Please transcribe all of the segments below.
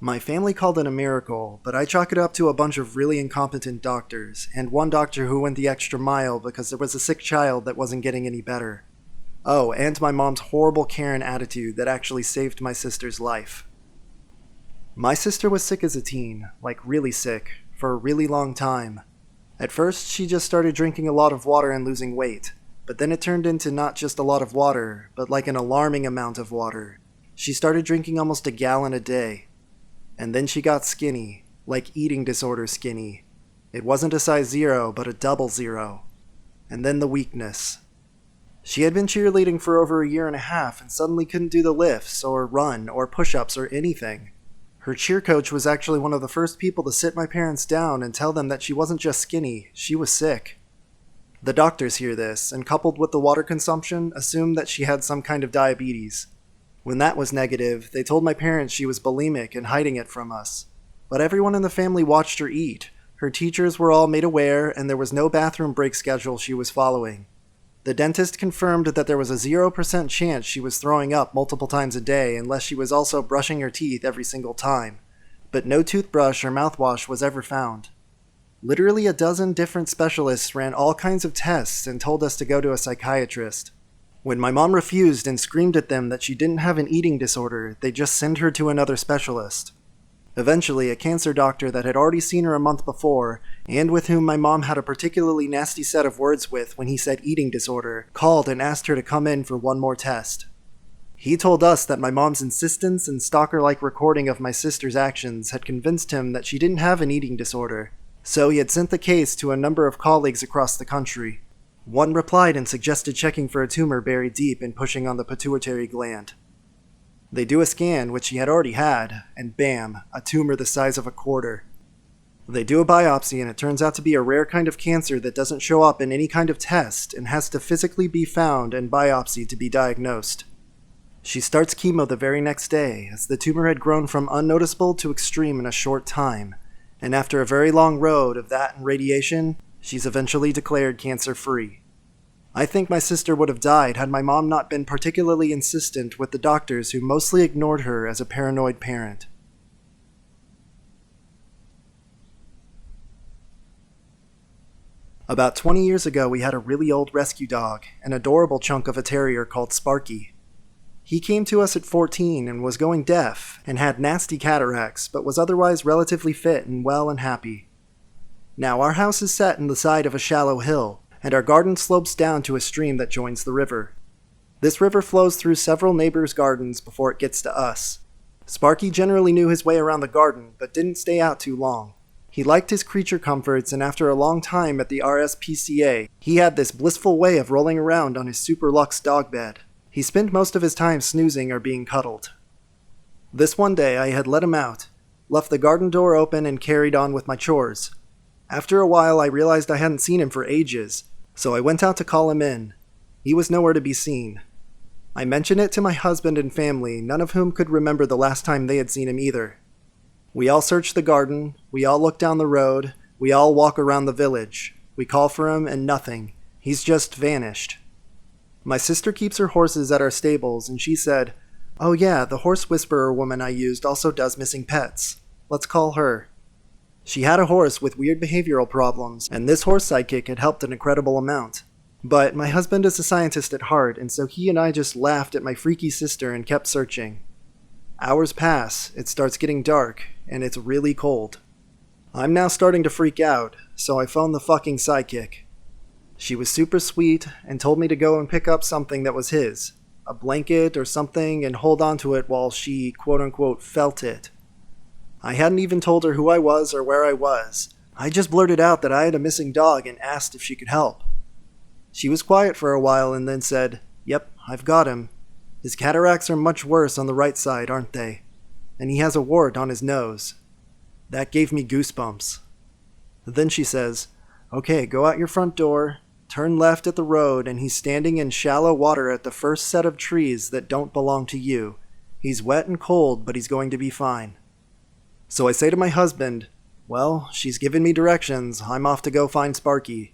My family called it a miracle, but I chalk it up to a bunch of really incompetent doctors, and one doctor who went the extra mile because there was a sick child that wasn't getting any better. Oh, and my mom's horrible Karen attitude that actually saved my sister's life. My sister was sick as a teen, like really sick, for a really long time. At first, she just started drinking a lot of water and losing weight, but then it turned into not just a lot of water, but like an alarming amount of water. She started drinking almost a gallon a day. And then she got skinny, like eating disorder skinny. It wasn't a size 0, but a double 0. And then the weakness. She had been cheerleading for over a year and a half and suddenly couldn't do the lifts, or run, or push-ups, or anything. Her cheer coach was actually one of the first people to sit my parents down and tell them that she wasn't just skinny, she was sick. The doctors hear this, and coupled with the water consumption, assumed that she had some kind of diabetes. When that was negative, they told my parents she was bulimic and hiding it from us. But everyone in the family watched her eat. Her teachers were all made aware, and there was no bathroom break schedule she was following. The dentist confirmed that there was a 0% chance she was throwing up multiple times a day unless she was also brushing her teeth every single time. But no toothbrush or mouthwash was ever found. Literally a dozen different specialists ran all kinds of tests and told us to go to a psychiatrist. When my mom refused and screamed at them that she didn't have an eating disorder, they just sent her to another specialist. Eventually, a cancer doctor that had already seen her a month before, and with whom my mom had a particularly nasty set of words with when he said eating disorder, called and asked her to come in for one more test. He told us that my mom's insistence and stalker-like recording of my sister's actions had convinced him that she didn't have an eating disorder, so he had sent the case to a number of colleagues across the country. One replied and suggested checking for a tumor buried deep and pushing on the pituitary gland. They do a scan, which he had already had, and bam, a tumor the size of a quarter. They do a biopsy and it turns out to be a rare kind of cancer that doesn't show up in any kind of test and has to physically be found and biopsied to be diagnosed. She starts chemo the very next day, as the tumor had grown from unnoticeable to extreme in a short time, and after a very long road of that and radiation, she's eventually declared cancer-free. I think my sister would have died had my mom not been particularly insistent with the doctors who mostly ignored her as a paranoid parent. About 20 years ago, we had a really old rescue dog, an adorable chunk of a terrier called Sparky. He came to us at 14 and was going deaf and had nasty cataracts, but was otherwise relatively fit and well and happy. Now, our house is set in the side of a shallow hill, and our garden slopes down to a stream that joins the river. This river flows through several neighbors' gardens before it gets to us. Sparky generally knew his way around the garden, but didn't stay out too long. He liked his creature comforts, and after a long time at the RSPCA, he had this blissful way of rolling around on his super luxe dog bed. He spent most of his time snoozing or being cuddled. This one day I had let him out, left the garden door open, and carried on with my chores. After a while I realized I hadn't seen him for ages, so I went out to call him in. He was nowhere to be seen. I mentioned it to my husband and family, none of whom could remember the last time they had seen him either. We all search the garden, we all look down the road, we all walk around the village. We call for him and nothing. He's just vanished. My sister keeps her horses at our stables, and she said, "Oh yeah, the horse whisperer woman I used also does missing pets. Let's call her." She had a horse with weird behavioral problems, and this horse sidekick had helped an incredible amount. But my husband is a scientist at heart, and so he and I just laughed at my freaky sister and kept searching. Hours pass, it starts getting dark, and it's really cold. I'm now starting to freak out, so I phoned the fucking sidekick. She was super sweet and told me to go and pick up something that was his, a blanket or something, and hold on to it while she quote-unquote felt it. I hadn't even told her who I was or where I was. I just blurted out that I had a missing dog and asked if she could help. She was quiet for a while and then said, "Yep, I've got him. His cataracts are much worse on the right side, aren't they? And he has a wart on his nose." That gave me goosebumps. Then she says, "Okay, go out your front door, turn left at the road, and he's standing in shallow water at the first set of trees that don't belong to you. He's wet and cold, but he's going to be fine." So I say to my husband, "Well, she's given me directions. I'm off to go find Sparky."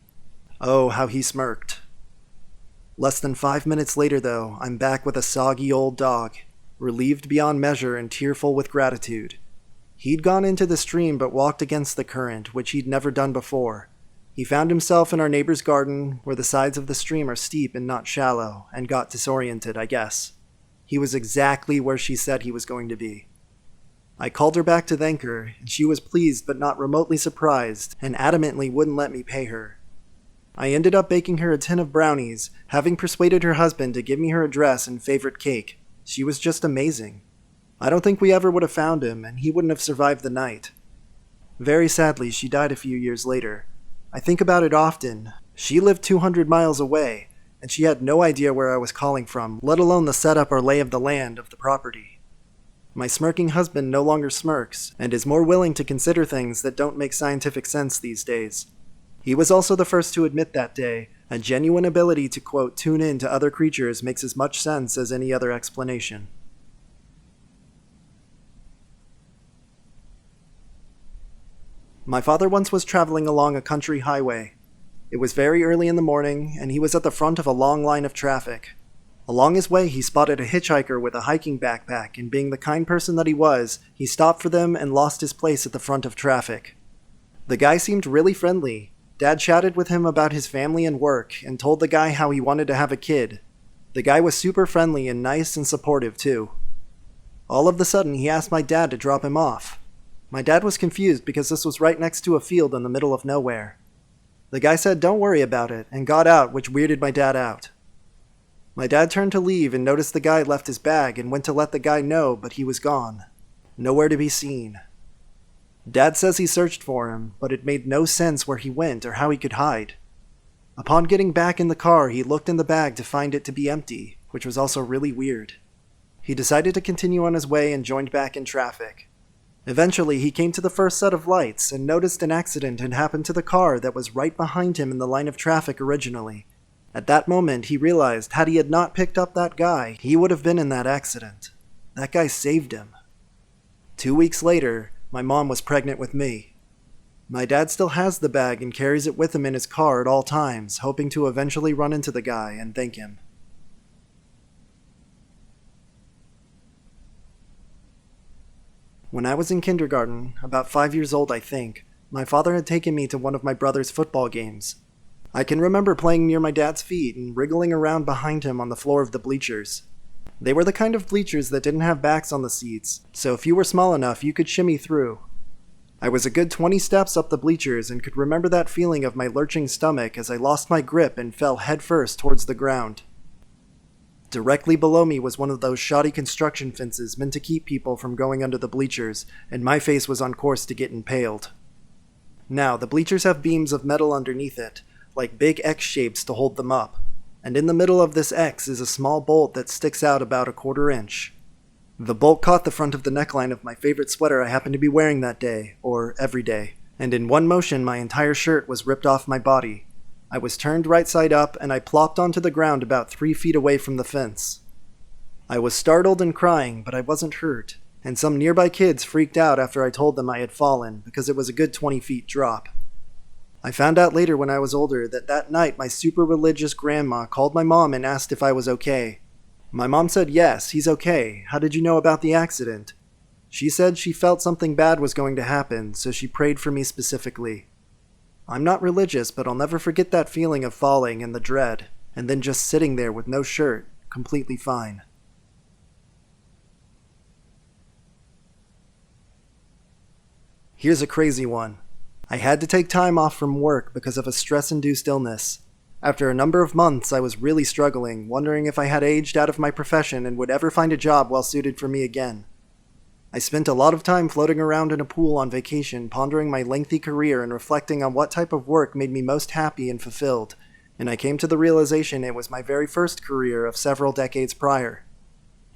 Oh, how he smirked. Less than 5 minutes later, though, I'm back with a soggy old dog, relieved beyond measure and tearful with gratitude. He'd gone into the stream but walked against the current, which he'd never done before. He found himself in our neighbor's garden, where the sides of the stream are steep and not shallow, and got disoriented, I guess. He was exactly where she said he was going to be. I called her back to thank her, and she was pleased but not remotely surprised, and adamantly wouldn't let me pay her. I ended up baking her a tin of brownies, having persuaded her husband to give me her address and favorite cake. She was just amazing. I don't think we ever would have found him, and he wouldn't have survived the night. Very sadly, she died a few years later. I think about it often. She lived 200 miles away, and she had no idea where I was calling from, let alone the setup or lay of the land of the property. My smirking husband no longer smirks, and is more willing to consider things that don't make scientific sense these days. He was also the first to admit that day, a genuine ability to, quote, tune in to other creatures makes as much sense as any other explanation. My father once was traveling along a country highway. It was very early in the morning, and he was at the front of a long line of traffic. Along his way, he spotted a hitchhiker with a hiking backpack, and being the kind person that he was, he stopped for them and lost his place at the front of traffic. The guy seemed really friendly. Dad chatted with him about his family and work, and told the guy how he wanted to have a kid. The guy was super friendly and nice and supportive, too. All of a sudden, he asked my dad to drop him off. My dad was confused because this was right next to a field in the middle of nowhere. The guy said don't worry about it, and got out, which weirded my dad out. My dad turned to leave and noticed the guy left his bag and went to let the guy know, but he was gone. Nowhere to be seen. Dad says he searched for him, but it made no sense where he went or how he could hide. Upon getting back in the car, he looked in the bag to find it to be empty, which was also really weird. He decided to continue on his way and joined back in traffic. Eventually, he came to the first set of lights and noticed an accident had happened to the car that was right behind him in the line of traffic originally. At that moment, he realized had he had not picked up that guy, he would have been in that accident. That guy saved him. 2 weeks later, my mom was pregnant with me. My dad still has the bag and carries it with him in his car at all times, hoping to eventually run into the guy and thank him. When I was in kindergarten, about 5 years old I think, my father had taken me to one of my brother's football games. I can remember playing near my dad's feet and wriggling around behind him on the floor of the bleachers. They were the kind of bleachers that didn't have backs on the seats, so if you were small enough you could shimmy through. I was a good 20 steps up the bleachers and could remember that feeling of my lurching stomach as I lost my grip and fell headfirst towards the ground. Directly below me was one of those shoddy construction fences meant to keep people from going under the bleachers, and my face was on course to get impaled. Now, the bleachers have beams of metal underneath it, like big X shapes to hold them up, and in the middle of this X is a small bolt that sticks out about 1/4 inch. The bolt caught the front of the neckline of my favorite sweater I happened to be wearing that day, or every day, and in one motion my entire shirt was ripped off my body. I was turned right side up, and I plopped onto the ground about 3 feet away from the fence. I was startled and crying, but I wasn't hurt, and some nearby kids freaked out after I told them I had fallen, because it was a good 20 feet drop. I found out later when I was older that night my super religious grandma called my mom and asked if I was okay. My mom said yes, he's okay. How did you know about the accident? She said she felt something bad was going to happen, so she prayed for me specifically. I'm not religious, but I'll never forget that feeling of falling and the dread, and then just sitting there with no shirt, completely fine. Here's a crazy one. I had to take time off from work because of a stress-induced illness. After a number of months, I was really struggling, wondering if I had aged out of my profession and would ever find a job well suited for me again. I spent a lot of time floating around in a pool on vacation, pondering my lengthy career and reflecting on what type of work made me most happy and fulfilled, and I came to the realization it was my very first career of several decades prior.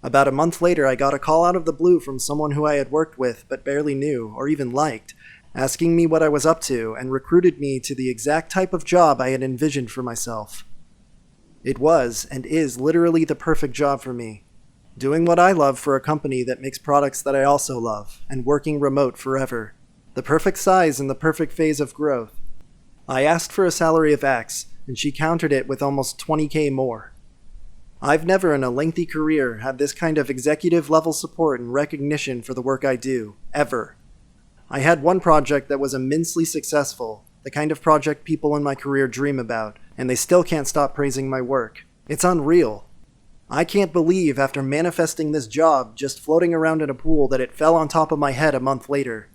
About a month later, I got a call out of the blue from someone who I had worked with but barely knew, or even liked, asking me what I was up to, and recruited me to the exact type of job I had envisioned for myself. It was, and is, literally the perfect job for me. Doing what I love for a company that makes products that I also love, and working remote forever. The perfect size and the perfect phase of growth. I asked for a salary of X, and she countered it with almost 20K more. I've never in a lengthy career had this kind of executive level support and recognition for the work I do, ever. I had one project that was immensely successful, the kind of project people in my career dream about, and they still can't stop praising my work. It's unreal. I can't believe after manifesting this job, just floating around in a pool, that it fell on top of my head a month later.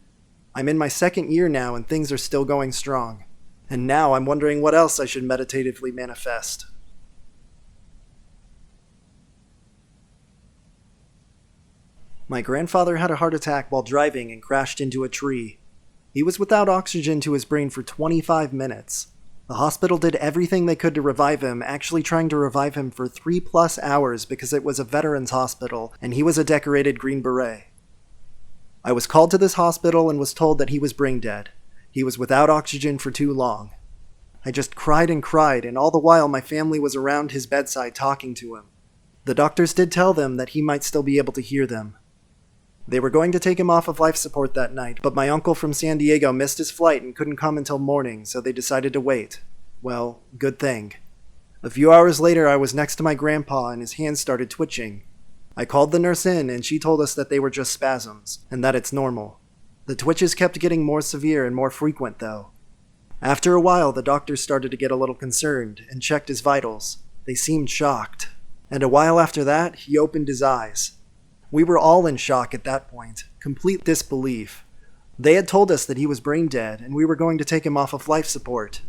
I'm in my second year now and things are still going strong. And now I'm wondering what else I should meditatively manifest. My grandfather had a heart attack while driving and crashed into a tree. He was without oxygen to his brain for 25 minutes. The hospital did everything they could to revive him, actually trying to revive him for 3+ hours because it was a veterans hospital and he was a decorated Green Beret. I was called to this hospital and was told that he was brain dead. He was without oxygen for too long. I just cried, and all the while my family was around his bedside talking to him. The doctors did tell them that he might still be able to hear them. They were going to take him off of life support that night, but my uncle from San Diego missed his flight and couldn't come until morning, so they decided to wait. Well, good thing. A few hours later, I was next to my grandpa and his hands started twitching. I called the nurse in and she told us that they were just spasms, and that it's normal. The twitches kept getting more severe and more frequent, though. After a while, the doctors started to get a little concerned and checked his vitals. They seemed shocked. And a while after that, he opened his eyes. We were all in shock at that point, complete disbelief. They had told us that he was brain dead, and we were going to take him off of life support.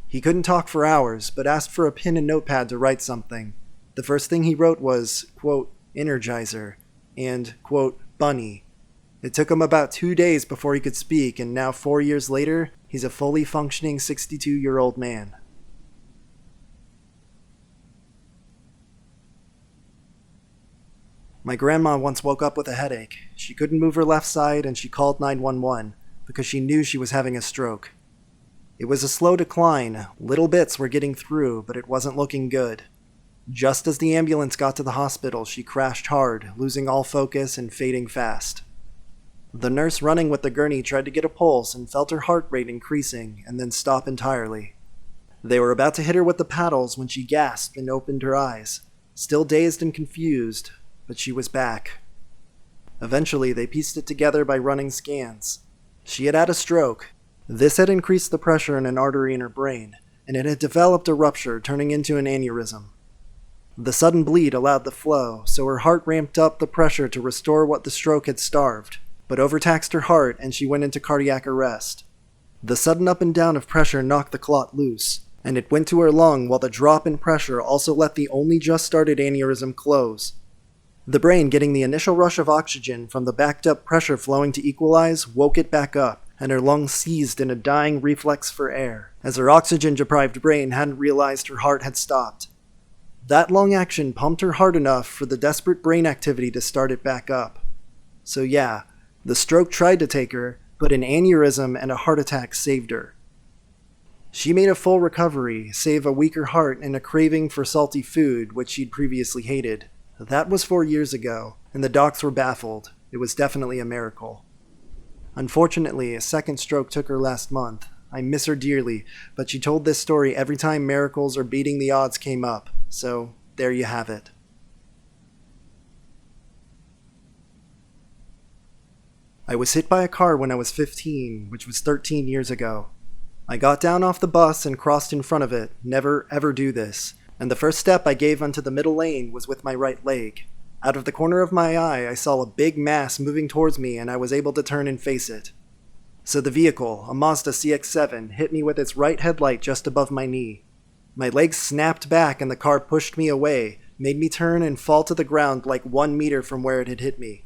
He couldn't talk for hours, but asked for a pen and notepad to write something. The first thing he wrote was, quote, Energizer, and, quote, Bunny. It took him about 2 days before he could speak, and now 4 years later, he's a fully functioning 62-year-old man. My grandma once woke up with a headache. She couldn't move her left side and she called 911 because she knew she was having a stroke. It was a slow decline. Little bits were getting through, but it wasn't looking good. Just as the ambulance got to the hospital, she crashed hard, losing all focus and fading fast. The nurse running with the gurney tried to get a pulse and felt her heart rate increasing and then stop entirely. They were about to hit her with the paddles when she gasped and opened her eyes, still dazed and confused. But she was back. Eventually, they pieced it together by running scans. She had had a stroke. This had increased the pressure in an artery in her brain, and it had developed a rupture, turning into an aneurysm. The sudden bleed allowed the flow, so her heart ramped up the pressure to restore what the stroke had starved, but overtaxed her heart and she went into cardiac arrest. The sudden up and down of pressure knocked the clot loose, and it went to her lung while the drop in pressure also let the only just started aneurysm close. The brain, getting the initial rush of oxygen from the backed-up pressure flowing to equalize, woke it back up, and her lungs seized in a dying reflex for air, as her oxygen-deprived brain hadn't realized her heart had stopped. That lung action pumped her hard enough for the desperate brain activity to start it back up. So yeah, the stroke tried to take her, but an aneurysm and a heart attack saved her. She made a full recovery, save a weaker heart and a craving for salty food, which she'd previously hated. That was 4 years ago, and the docs were baffled. It was definitely a miracle. Unfortunately, a second stroke took her last month. I miss her dearly, but she told this story every time miracles or beating the odds came up, so there you have it. I was hit by a car when I was 15, which was 13 years ago. I got down off the bus and crossed in front of it. Never ever do this. And the first step I gave onto the middle lane was with my right leg. Out of the corner of my eye, I saw a big mass moving towards me and I was able to turn and face it. So the vehicle, a Mazda CX-7, hit me with its right headlight just above my knee. My legs snapped back and the car pushed me away, made me turn and fall to the ground like 1 meter from where it had hit me.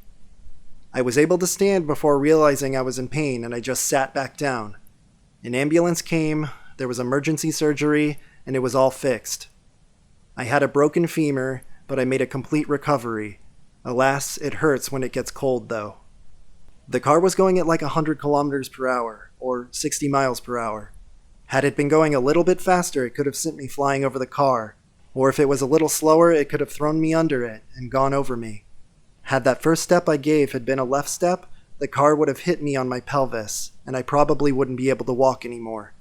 I was able to stand before realizing I was in pain and I just sat back down. An ambulance came, there was emergency surgery, and it was all fixed. I had a broken femur, but I made a complete recovery. Alas, it hurts when it gets cold, though. The car was going at like 100 kilometers per hour, or 60 miles per hour. Had it been going a little bit faster, it could have sent me flying over the car, or if it was a little slower, it could have thrown me under it and gone over me. Had that first step I gave had been a left step, the car would have hit me on my pelvis, and I probably wouldn't be able to walk anymore.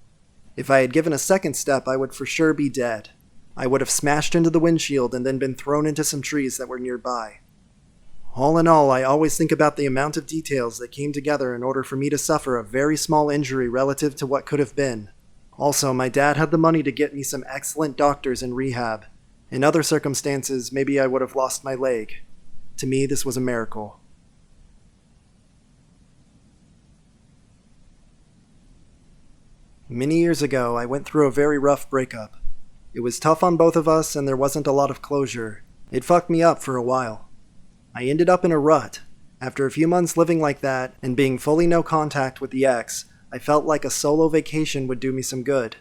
If I had given a second step, I would for sure be dead. I would have smashed into the windshield and then been thrown into some trees that were nearby. All in all, I always think about the amount of details that came together in order for me to suffer a very small injury relative to what could have been. Also, my dad had the money to get me some excellent doctors in rehab. In other circumstances, maybe I would have lost my leg. To me, this was a miracle. Many years ago, I went through a very rough breakup. It was tough on both of us, and there wasn't a lot of closure. It fucked me up for a while. I ended up in a rut. After a few months living like that, and being fully no contact with the ex, I felt like a solo vacation would do me some good.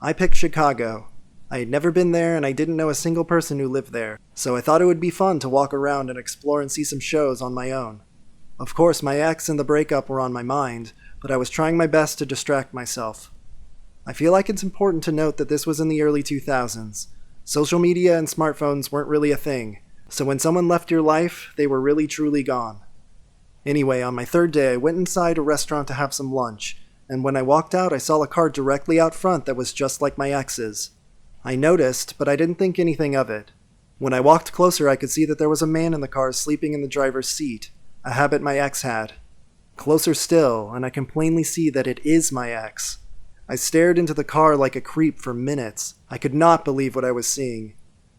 I picked Chicago. I had never been there, and I didn't know a single person who lived there, so I thought it would be fun to walk around and explore and see some shows on my own. Of course, my ex and the breakup were on my mind, but I was trying my best to distract myself. I feel like it's important to note that this was in the early 2000s. Social media and smartphones weren't really a thing, so when someone left your life, they were really truly gone. Anyway, on my third day, I went inside a restaurant to have some lunch, and when I walked out, I saw a car directly out front that was just like my ex's. I noticed, but I didn't think anything of it. When I walked closer, I could see that there was a man in the car sleeping in the driver's seat, a habit my ex had. Closer still, and I can plainly see that it is my ex. I stared into the car like a creep for minutes. I could not believe what I was seeing.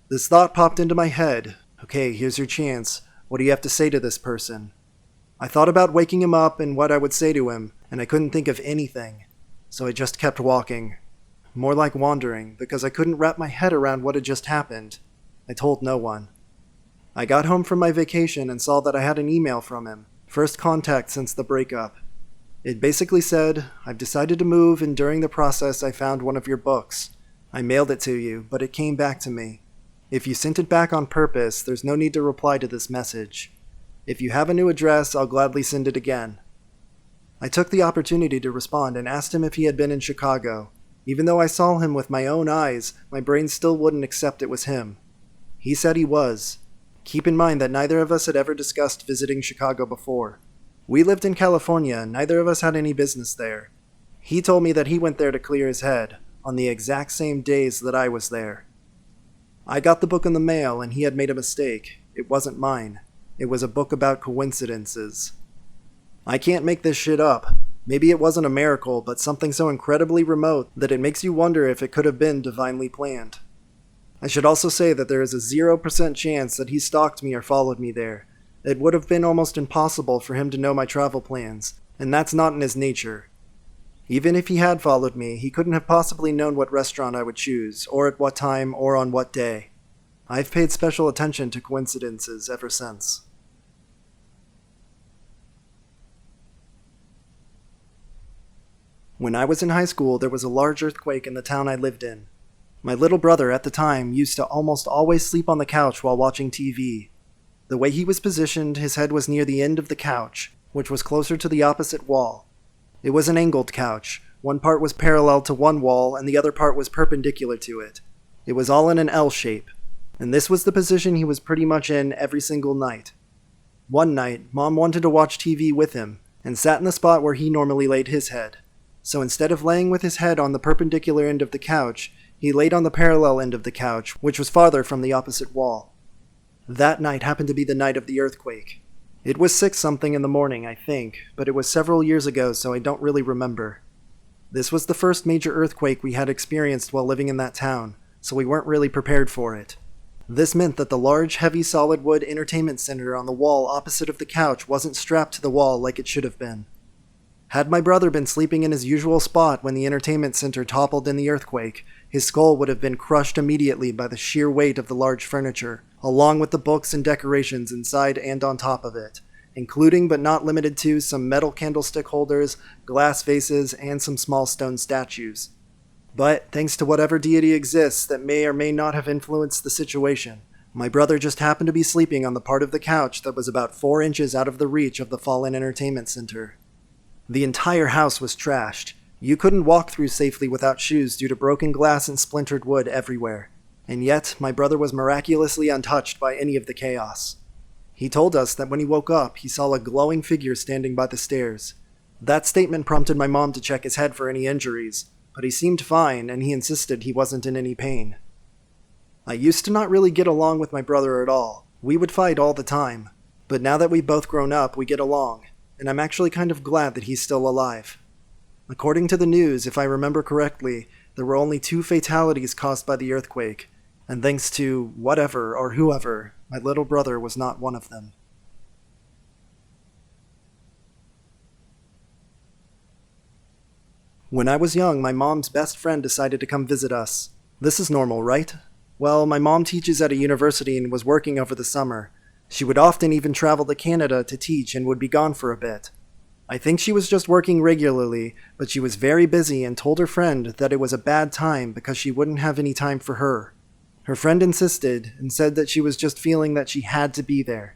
This thought popped into my head. Okay, here's your chance. What do you have to say to this person? I thought about waking him up and what I would say to him, and I couldn't think of anything. So I just kept walking. More like wandering, because I couldn't wrap my head around what had just happened. I told no one. I got home from my vacation and saw that I had an email from him. First contact since the breakup. It basically said, "I've decided to move, and during the process I found one of your books. I mailed it to you, but it came back to me. If you sent it back on purpose, there's no need to reply to this message. If you have a new address, I'll gladly send it again." I took the opportunity to respond and asked him if he had been in Chicago. Even though I saw him with my own eyes, my brain still wouldn't accept it was him. He said he was. Keep in mind that neither of us had ever discussed visiting Chicago before. We lived in California, and neither of us had any business there. He told me that he went there to clear his head, on the exact same days that I was there. I got the book in the mail, and he had made a mistake. It wasn't mine. It was a book about coincidences. I can't make this shit up. Maybe it wasn't a miracle, but something so incredibly remote that it makes you wonder if it could have been divinely planned. I should also say that there is a 0% chance that he stalked me or followed me there. It would have been almost impossible for him to know my travel plans, and that's not in his nature. Even if he had followed me, he couldn't have possibly known what restaurant I would choose, or at what time, or on what day. I've paid special attention to coincidences ever since. When I was in high school, there was a large earthquake in the town I lived in. My little brother at the time used to almost always sleep on the couch while watching TV. The way he was positioned, his head was near the end of the couch, which was closer to the opposite wall. It was an angled couch. One part was parallel to one wall, and the other part was perpendicular to it. It was all in an L shape, and this was the position he was pretty much in every single night. One night, Mom wanted to watch TV with him, and sat in the spot where he normally laid his head. So instead of laying with his head on the perpendicular end of the couch, he laid on the parallel end of the couch, which was farther from the opposite wall. That night happened to be the night of the earthquake. It was 6-something in the morning, I think, but it was several years ago, so I don't really remember. This was the first major earthquake we had experienced while living in that town, so we weren't really prepared for it. This meant that the large, heavy solid wood entertainment center on the wall opposite of the couch wasn't strapped to the wall like it should have been. Had my brother been sleeping in his usual spot when the entertainment center toppled in the earthquake, his skull would have been crushed immediately by the sheer weight of the large furniture, along with the books and decorations inside and on top of it, including but not limited to some metal candlestick holders, glass vases, and some small stone statues. But, thanks to whatever deity exists that may or may not have influenced the situation, my brother just happened to be sleeping on the part of the couch that was about 4 inches out of the reach of the fallen entertainment center. The entire house was trashed. You couldn't walk through safely without shoes due to broken glass and splintered wood everywhere. And yet, my brother was miraculously untouched by any of the chaos. He told us that when he woke up, he saw a glowing figure standing by the stairs. That statement prompted my mom to check his head for any injuries, but he seemed fine and he insisted he wasn't in any pain. I used to not really get along with my brother at all. We would fight all the time. But now that we've both grown up, we get along, and I'm actually kind of glad that he's still alive. According to the news, if I remember correctly, there were only 2 fatalities caused by the earthquake, and thanks to whatever or whoever, my little brother was not one of them. When I was young, my mom's best friend decided to come visit us. This is normal, right? Well, my mom teaches at a university and was working over the summer. She would often even travel to Canada to teach and would be gone for a bit. I think she was just working regularly, but she was very busy and told her friend that it was a bad time because she wouldn't have any time for her. Her friend insisted and said that she was just feeling that she had to be there.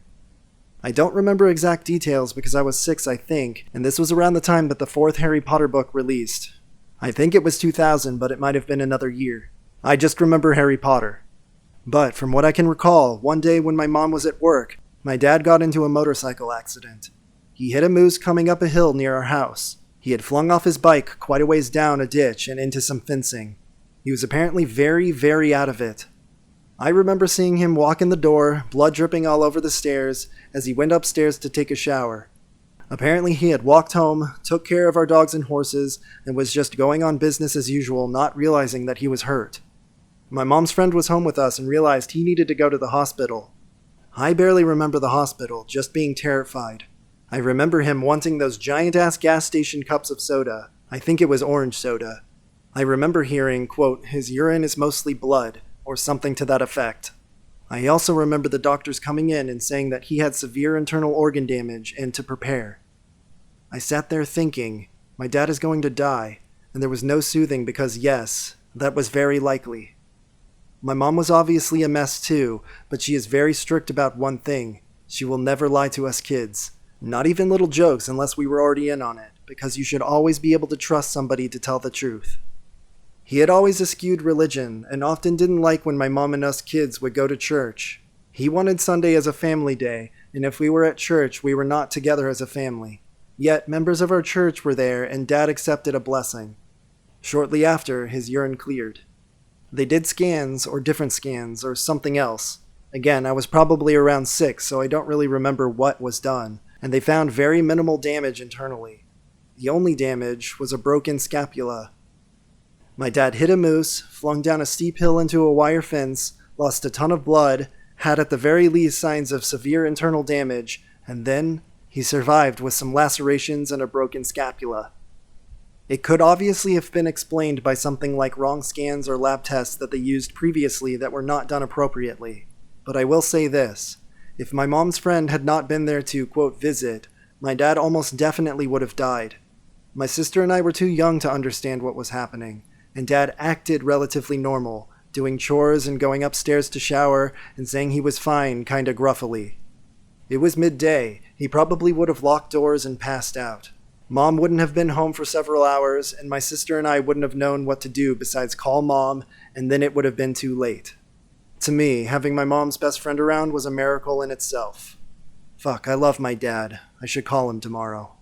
I don't remember exact details because I was 6, I think, and this was around the time that the 4th Harry Potter book released. I think it was 2000, but it might have been another year. I just remember Harry Potter. But from what I can recall, one day when my mom was at work, my dad got into a motorcycle accident. He hit a moose coming up a hill near our house. He had flung off his bike quite a ways down a ditch and into some fencing. He was apparently very, very out of it. I remember seeing him walk in the door, blood dripping all over the stairs, as he went upstairs to take a shower. Apparently he had walked home, took care of our dogs and horses, and was just going on business as usual, not realizing that he was hurt. My mom's friend was home with us and realized he needed to go to the hospital. I barely remember the hospital, just being terrified. I remember him wanting those giant-ass gas station cups of soda. I think it was orange soda. I remember hearing, quote, his urine is mostly blood, or something to that effect. I also remember the doctors coming in and saying that he had severe internal organ damage and to prepare. I sat there thinking, my dad is going to die, and there was no soothing because yes, that was very likely. My mom was obviously a mess too, but she is very strict about one thing. She will never lie to us kids. Not even little jokes unless we were already in on it, because you should always be able to trust somebody to tell the truth. He had always eschewed religion, and often didn't like when my mom and us kids would go to church. He wanted Sunday as a family day, and if we were at church, we were not together as a family. Yet, members of our church were there, and Dad accepted a blessing. Shortly after, his urine cleared. They did scans, or different scans, or something else. Again, I was probably around 6, so I don't really remember what was done, and they found very minimal damage internally. The only damage was a broken scapula. My dad hit a moose, flung down a steep hill into a wire fence, lost a ton of blood, had at the very least signs of severe internal damage, and then he survived with some lacerations and a broken scapula. It could obviously have been explained by something like wrong scans or lab tests that they used previously that were not done appropriately. But I will say this. If my mom's friend had not been there to, quote, visit, my dad almost definitely would have died. My sister and I were too young to understand what was happening, and Dad acted relatively normal, doing chores and going upstairs to shower and saying he was fine kinda gruffily. It was midday. He probably would have locked doors and passed out. Mom wouldn't have been home for several hours, and my sister and I wouldn't have known what to do besides call Mom, and then it would have been too late. To me, having my mom's best friend around was a miracle in itself. Fuck, I love my dad. I should call him tomorrow.